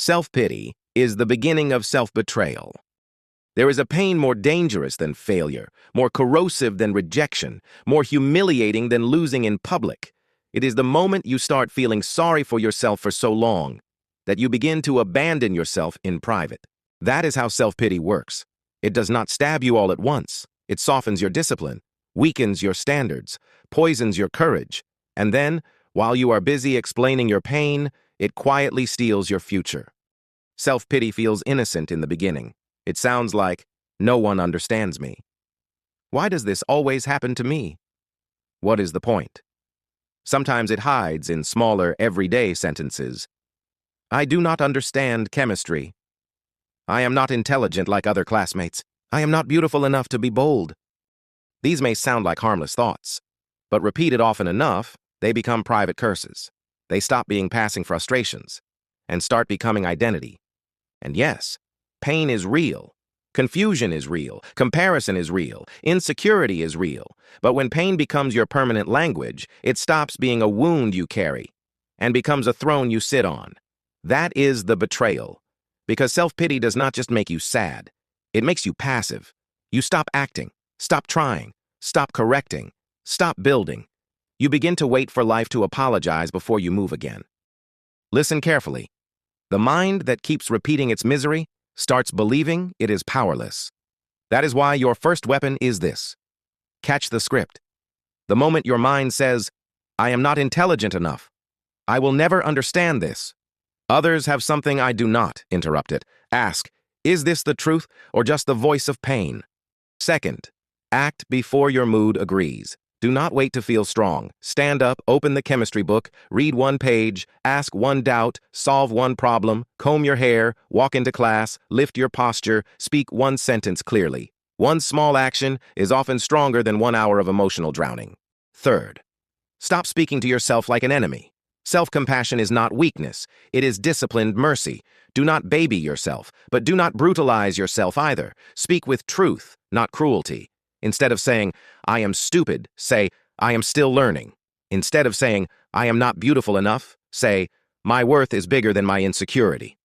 Self-pity is the beginning of self-betrayal. There is a pain more dangerous than failure, more corrosive than rejection, more humiliating than losing in public. It is the moment you start feeling sorry for yourself for so long that you begin to abandon yourself in private. That is how self-pity works. It does not stab you all at once. It softens your discipline, weakens your standards, poisons your courage, and then, while you are busy explaining your pain, it quietly steals your future. Self-pity feels innocent in the beginning. It sounds like, "No one understands me." Why does this always happen to me? What is the point? Sometimes it hides in smaller, everyday sentences. I do not understand chemistry. I am not intelligent like other classmates. I am not beautiful enough to be bold. These may sound like harmless thoughts, but repeated often enough, they become private curses. They stop being passing frustrations and start becoming identity. And yes, pain is real. Confusion is real. Comparison is real. Insecurity is real. But when pain becomes your permanent language, it stops being a wound you carry and becomes a throne you sit on. That is the betrayal. Because self-pity does not just make you sad. It makes you passive. You stop acting, stop trying, stop correcting, stop building. You begin to wait for life to apologize before you move again. Listen carefully. The mind that keeps repeating its misery starts believing it is powerless. That is why your first weapon is this. Catch the script. The moment your mind says, "I am not intelligent enough. I will never understand this. Others have something I do not," interrupt it. Ask, is this the truth or just the voice of pain? Second, act before your mood agrees. Do not wait to feel strong. Stand up, open the chemistry book, read one page, ask one doubt, solve one problem, comb your hair, walk into class, lift your posture, speak one sentence clearly. One small action is often stronger than 1 hour of emotional drowning. Third, stop speaking to yourself like an enemy. Self-compassion is not weakness. It is disciplined mercy. Do not baby yourself, but do not brutalize yourself either. Speak with truth, not cruelty. Instead of saying, "I am stupid," say, "I am still learning." Instead of saying, "I am not beautiful enough," say, "My worth is bigger than my insecurity."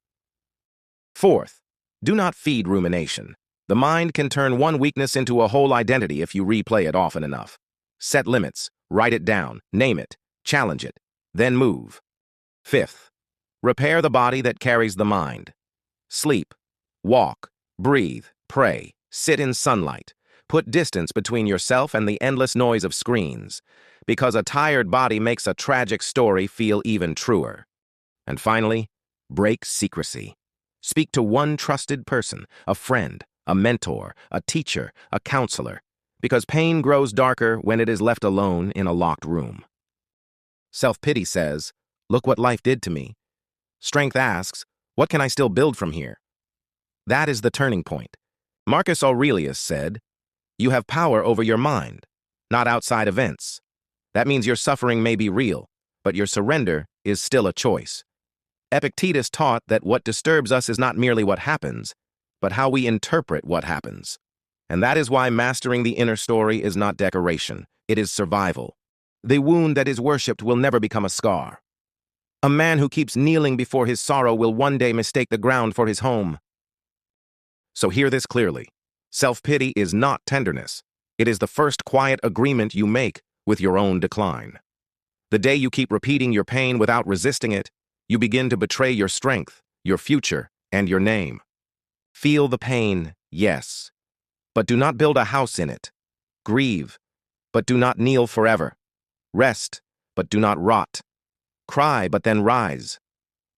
Fourth, do not feed rumination. The mind can turn one weakness into a whole identity if you replay it often enough. Set limits, write it down, name it, challenge it, then move. Fifth, repair the body that carries the mind. Sleep, walk, breathe, pray, sit in sunlight. Put distance between yourself and the endless noise of screens, because a tired body makes a tragic story feel even truer. And finally, break secrecy. Speak to one trusted person, a friend, a mentor, a teacher, a counselor, because pain grows darker when it is left alone in a locked room. Self-pity says, "Look what life did to me." Strength asks, "What can I still build from here?" That is the turning point. Marcus Aurelius said, "You have power over your mind, not outside events." That means your suffering may be real, but your surrender is still a choice. Epictetus taught that what disturbs us is not merely what happens, but how we interpret what happens. And that is why mastering the inner story is not decoration, it is survival. The wound that is worshipped will never become a scar. A man who keeps kneeling before his sorrow will one day mistake the ground for his home. So hear this clearly. Self-pity is not tenderness. It is the first quiet agreement you make with your own decline. The day you keep repeating your pain without resisting it, you begin to betray your strength, your future, and your name. Feel the pain, yes, but do not build a house in it. Grieve, but do not kneel forever. Rest, but do not rot. Cry, but then rise.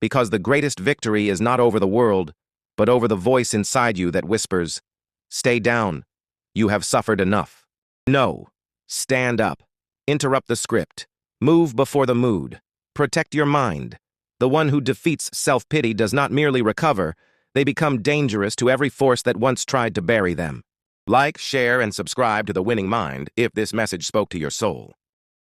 Because the greatest victory is not over the world, but over the voice inside you that whispers, "Stay down. You have suffered enough." No. Stand up. Interrupt the script. Move before the mood. Protect your mind. The one who defeats self-pity does not merely recover, they become dangerous to every force that once tried to bury them. Like, share, and subscribe to The Winning Mind if this message spoke to your soul.